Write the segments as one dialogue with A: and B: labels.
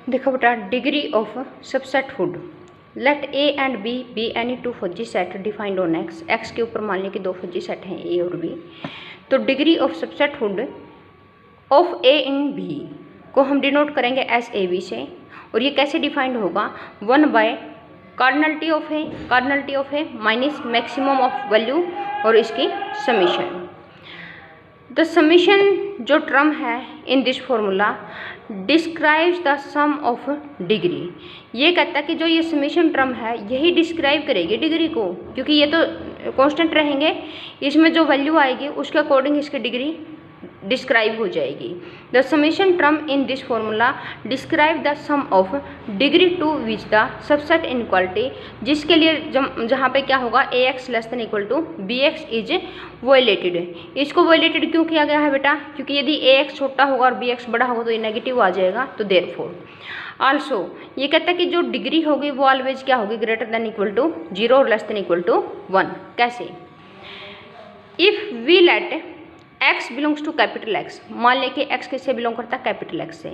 A: देखो बेटा, degree of subsethood, let A and B be any two fuzzy set defined on X. X के ऊपर मान लिया कि दो फजी सेट हैं ए और बी, तो degree of subsethood of A in B को हम डिनोट करेंगे एस ए बी से। और ये कैसे डिफाइंड होगा, 1 by cardinality of A minus maximum of value और इसकी समीशन। द समीशन जो टर्म है in this formula describes the sum of degree. ये कहता है कि जो ये समीशन टर्म है यही डिस्क्राइब करेगी डिग्री को, क्योंकि ये तो कांस्टेंट रहेंगे, इसमें जो वैल्यू आएगी उसके अकॉर्डिंग इसकी डिग्री डिस्क्राइब हो जाएगी। The summation term in this formula describe the sum of degree to which the subset inequality, जिसके लिए जहाँ पे क्या होगा A x less than equal to B x is violated. इसको वायलेटेड क्यों किया गया है बेटा, क्योंकि यदि ए एक्स छोटा होगा और बी एक्स बड़ा होगा तो ये नेगेटिव आ जाएगा, तो देयरफॉर आल्सो ये कहता है कि जो डिग्री होगी वो ऑलवेज क्या होगी, ग्रेटर देन इक्वल टू 0 और लेस देन इक्वल टू 1। कैसे, if we let x belongs to capital X, मान लें कि x किससे बिलोंग करता है, कैपिटल एक्स से।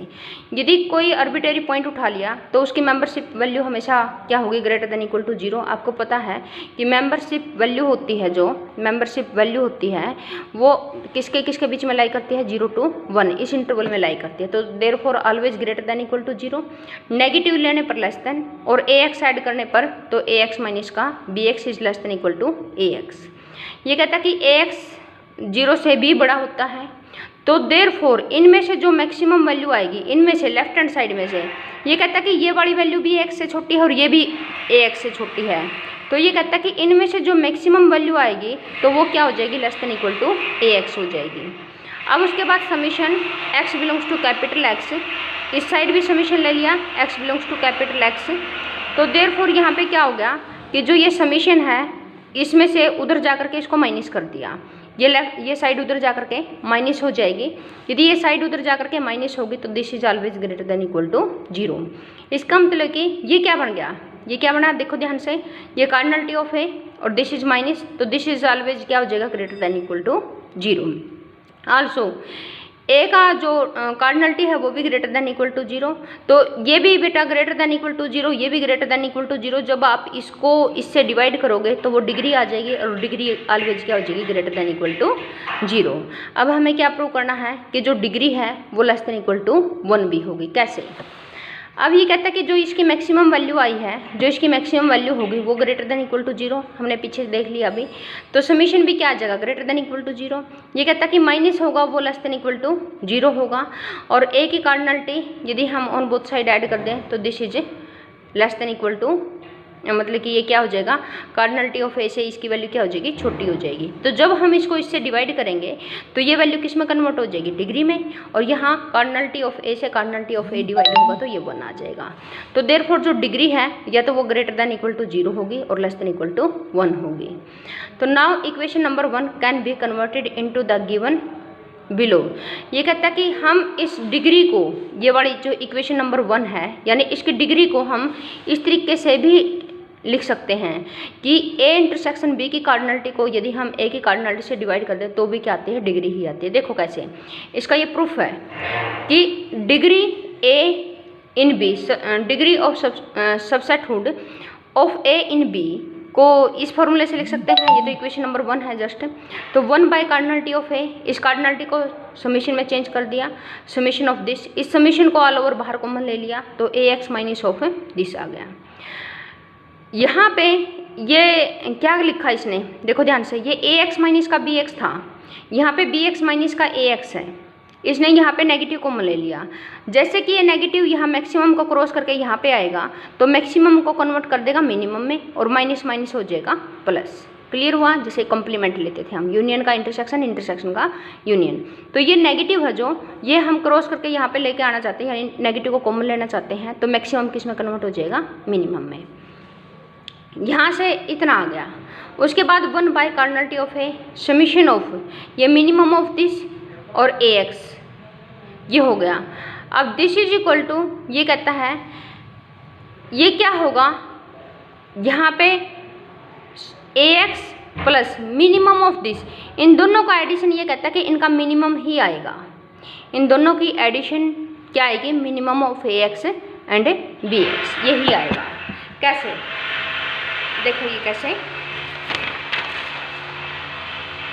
A: यदि कोई आर्बिट्रेरी पॉइंट उठा लिया तो उसकी मेंबरशिप वैल्यू हमेशा क्या होगी, ग्रेटर देन इक्वल टू 0। आपको पता है कि मेंबरशिप वैल्यू होती है, जो मेंबरशिप वैल्यू होती है वो किसके किसके बीच में लाई करती है, 0 to 1 इस इंटरवल में लाई करती है। तो therefore always greater than equal to 0, negative लेने पर लेस देन, और ए एक्स ऐड करने पर तो ए एक्स माइनस का B x is less than equal to A X. ये कहता है कि ए एक्स 0 से भी बड़ा होता है, तो देयरफॉर इनमें से जो मैक्सिमम वैल्यू आएगी, इनमें से लेफ्ट हैंड साइड में से, ये कहता है कि ये वाली वैल्यू भी x से छोटी है और ये भी ax से छोटी है, तो ये कहता है कि इनमें से जो मैक्सिमम वैल्यू आएगी तो वो क्या हो जाएगी, less than equal to ax हो जाएगी। अब उसके बाद summation x belongs to capital X, इस साइड भी समीशन ले लिया x belongs to capital X, तो देयरफॉर यहाँ पे क्या हो गया कि जो ये समीशन है इसमें से उधर जा करके इसको माइनस कर दिया, ये साइड उधर जा करके माइनस हो जाएगी। यदि ये साइड उधर जा करके माइनस होगी तो this is always greater than equal to 0। इसका मतलब कि ये क्या बन गया, ये क्या बना, देखो ध्यान से, ये कार्डिनलिटी ऑफ है और दिस इज माइनस, तो दिस इज ऑलवेज क्या हो जाएगा, greater than equal to 0। Also A का जो कार्डिनलिटी है वो भी ग्रेटर देन इक्वल टू 0, तो ये भी बेटा ग्रेटर देन इक्वल टू 0, ये भी ग्रेटर देन इक्वल टू 0। जब आप इसको इससे डिवाइड करोगे तो वो डिग्री आ जाएगी और डिग्री ऑलवेज क्या हो जाएगी, ग्रेटर देन इक्वल टू 0। अब हमें क्या प्रूव करना है कि जो डिग्री है वो लेस देन इक्वल टू 1 भी होगी। कैसे, अब ये कहता है कि जो इसकी मैक्सिमम वैल्यू आई है, जो इसकी मैक्सिमम वैल्यू होगी वो ग्रेटर देन इक्वल टू 0, हमने पीछे देख लिया अभी, तो समीशन भी क्या आ जाएगा, ग्रेटर देन इक्वल टू 0। ये कहता है कि माइनस होगा वो लेस देन इक्वल टू 0 होगा, और ए की कार्डिनलिटी यदि हम ऑन बोथ साइड ऐड कर दें तो this is less than equal to, मतलब कि ये क्या हो जाएगा, कार्डिनलिटी ऑफ ए से इसकी वैल्यू क्या हो जाएगी, छोटी हो जाएगी। तो जब हम इसको इससे डिवाइड करेंगे तो ये वैल्यू किस में कन्वर्ट हो जाएगी, डिग्री में, और यहाँ कार्डिनलिटी ऑफ ए से कार्डिनलिटी ऑफ ए डिवाइड होगा तो ये 1 आ जाएगा। तो देयरफॉर जो डिग्री है या तो वो ग्रेटर देन इक्वल टू 0 होगी और लेस देन इक्वल टू 1 होगी। तो now equation number 1 can be converted into the given below. ये कहता है कि हम इस डिग्री को, ये वाली जो इक्वेशन नंबर 1 है, यानी इसकी डिग्री को हम इस तरीके से भी लिख सकते हैं कि a इंटरसेक्शन b की कार्डिनलिटी को यदि हम a की कार्डिनलिटी से डिवाइड कर दें तो भी क्या आती है, डिग्री ही आती है। देखो कैसे, इसका ये प्रूफ है कि degree a in b, degree of subsethood of a in b को इस फॉर्मूले से लिख सकते हैं। ये तो इक्वेशन नंबर 1 है जस्ट, तो 1 बाय कार्डिनलिटी ऑफ a, इस कार्डिनलिटी को समीशन में चेंज कर दिया, समीशन ऑफ दिस, इस समीशन को ऑल ओवर बाहर कॉमन ले लिया तो ax माइनस ऑफ दिस आ गया। यहाँ पे ये क्या लिखा इसने, देखो ध्यान से, ये ax माइनस का bx था, यहाँ पे bx माइनस का ax है, इसने यहाँ पे नेगेटिव कॉमन ले लिया। जैसे कि ये नेगेटिव यहाँ मैक्सिमम को क्रॉस करके यहाँ पे आएगा तो मैक्सिमम को कन्वर्ट कर देगा मिनिमम में और माइनस माइनस हो जाएगा प्लस। क्लियर हुआ, जैसे कॉम्प्लीमेंट लेते थे हम, यूनियन का इंटरसेक्शन, इंटरसेक्शन का यूनियन। तो ये नेगेटिव है जो ये हम क्रॉस करके यहाँ पे लेके आना चाहते हैं, यानी नेगेटिव को कॉमन लेना चाहते हैं, तो मैक्सिमम किस में कन्वर्ट हो जाएगा, मिनिमम में। यहाँ से इतना आ गया। उसके बाद 1 by cardinality of A, summation of ये मिनिमम ऑफ दिस और ax, ये हो गया। अब दिस इज इक्वल टू, ये कहता है ये क्या होगा, यहाँ पे ax plus minimum of this, इन दोनों का एडिशन ये कहता है कि इनका मिनिमम ही आएगा, इन दोनों की एडिशन क्या आएगी, minimum of ax and B X, यही आएगा। कैसे, देखो ये कैसे,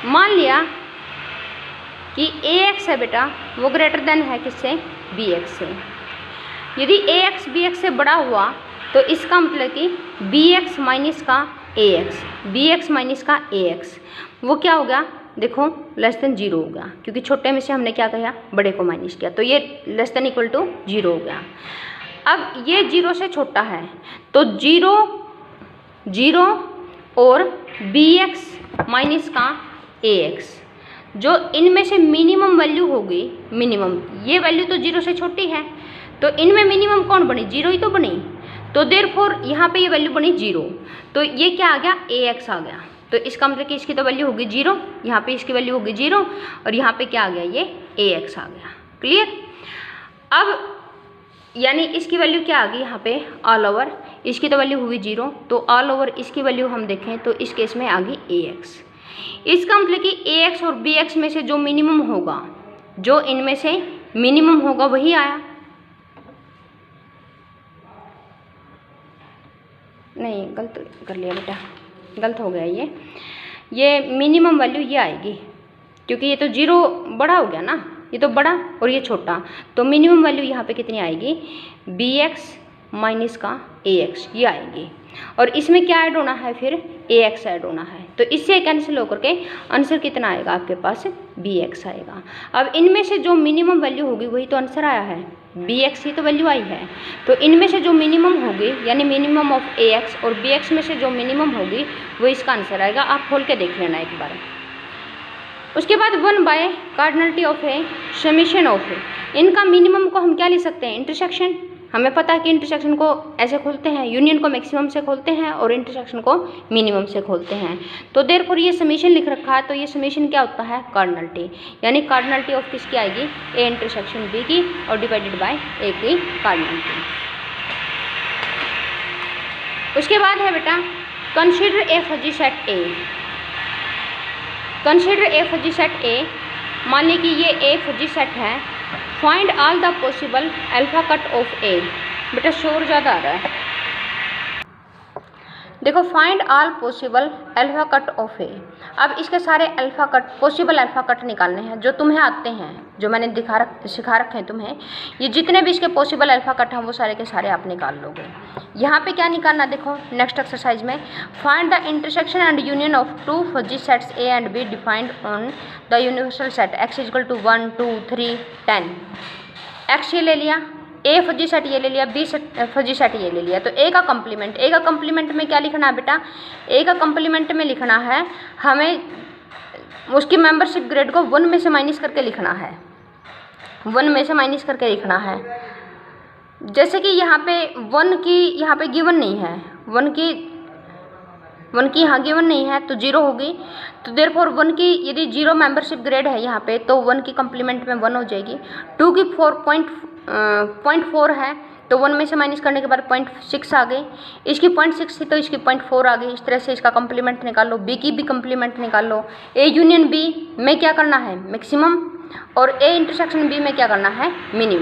A: मान लिया कि ए एक्स है बेटा, वो ग्रेटर देन है किससे, बी एक्स से। यदि ए एक्स बी एक्स से बड़ा हुआ तो इसका मतलब कि बी एक्स माइनस का ए एक्स, बी एक्स माइनस का ए एक्स, वो क्या हो गया, देखो लेस देन 0 हो गया, क्योंकि छोटे में से हमने क्या किया, बड़े को माइनस किया, तो ये लेस देन इक्वल टू 0 हो गया। अब ये 0 से छोटा है तो 0 0 और बी एक्स माइनस का ए एक्स, जो इनमें से मिनिमम वैल्यू होगी, मिनिमम ये वैल्यू तो 0 से छोटी है, तो इनमें मिनिमम कौन बनी, 0 ही तो बनी, तो देयरफॉर यहाँ पे ये वैल्यू बनी 0, तो ये क्या आ गया, ए एक्स आ गया। तो इसका मतलब कि इसकी तो वैल्यू होगी 0, यहाँ पे इसकी वैल्यू होगी 0 और यहाँ पे क्या आ गया, ये ए एक्स आ गया। क्लियर। अब यानी इसकी वैल्यू क्या आ गई यहाँ पे, ऑल ओवर, इसकी तो वैल्यू हुई 0, तो ऑल ओवर इसकी वैल्यू हम देखें तो इस केस में आ गई ए एक्स। इसका मतलब कि ए एक्स और बी एक्स में से जो मिनिमम होगा, जो इनमें से मिनिमम होगा वही आया, नहीं गलत कर लिया बेटा, गलत हो गया, ये मिनिमम वैल्यू ये आएगी, क्योंकि ये तो 0 बड़ा हो गया ना, ये तो बड़ा और ये छोटा, तो मिनिमम वैल्यू यहाँ पे कितनी आएगी, बी एक्स माइनस का ए एक्स, ये आएगी। और इसमें क्या ऐड होना है, फिर ए एक्स ऐड होना है, तो इससे कैंसिल होकर के आंसर कितना आएगा आपके पास, बी एक्स आएगा। अब इनमें से जो मिनिमम वैल्यू होगी वही तो आंसर आया है, बी एक्स ही तो वैल्यू आई है, तो इनमें से जो मिनिमम होगी यानी मिनिमम ऑफ ए एक्स और बी एक्स में से जो मिनिमम होगी वो इसका आंसर आएगा। आप खोल के देख लेना एक बार। उसके बाद 1 by cardinality of A summation of A, इनका मिनिमम को हम क्या ले सकते हैं, इंटरसेक्शन। हमें पता है कि इंटरसेक्शन को ऐसे खोलते हैं, यूनियन को मैक्सिमम से खोलते हैं और इंटरसेक्शन को मिनिमम से खोलते हैं, तो देयरफॉर ये समेशन लिख रखा है, तो ये समेशन क्या होता है, कार्डिनलिटी, यानी कार्डिनलिटी ऑफ किसकी आएगी, ए इंटरसेक्शन बी की और डिवाइडेड बाय ए की कार्डिनलिटी। उसके बाद है बेटा consider a fuzzy set A, consider a fuzzy set A, मान लीजिए कि ये ए फजी सेट है, find all the possible alpha cut of A, बेटा शोर ज़्यादा आ रहा है, देखो find all possible alpha cut of A. अब इसके सारे alpha cut, possible alpha cut निकालने हैं जो तुम्हें आते हैं, जो मैंने सिखा रखे हैं तुम्हें, ये जितने भी इसके पॉसिबल अल्फा कट हैं वो सारे के सारे आप निकाल लोगे। यहाँ पे क्या निकालना, देखो नेक्स्ट एक्सरसाइज में, find the intersection and union of 2 fuzzy sets A and B defined on the universal set X equal to 1 2 3 10। X ये ले लिया, ए फजी सेट ये ले लिया, बी फजी सेट ये ले लिया, तो ए का कम्प्लीमेंट, ए का कम्प्लीमेंट में क्या लिखना है बेटा, ए का कम्प्लीमेंट में लिखना है हमें उसकी मेंबरशिप ग्रेड को 1 में से माइनस करके लिखना है, 1 में से माइनस करके लिखना है। जैसे कि यहाँ पे 1 की यहाँ पे गिवन नहीं है, 1 की यहाँ गिवन नहीं है तो 0 होगी, तो देयरफॉर 1 की यदि 0 मेंबरशिप ग्रेड है यहाँ पे तो 1 की कम्प्लीमेंट में 1 हो जाएगी। 2 की 0.4 है तो 1 में से माइनस करने के बाद 0.6 आ गई, इसकी 0.6 थी तो इसकी 0.4 आ गई। इस तरह से इसका कम्प्लीमेंट निकाल लो, बी की भी कम्प्लीमेंट निकाल लो। ए यूनियन बी में क्या करना है, मैक्सिमम, और ए इंटरसेक्शन बी में क्या करना है, मिनिमम।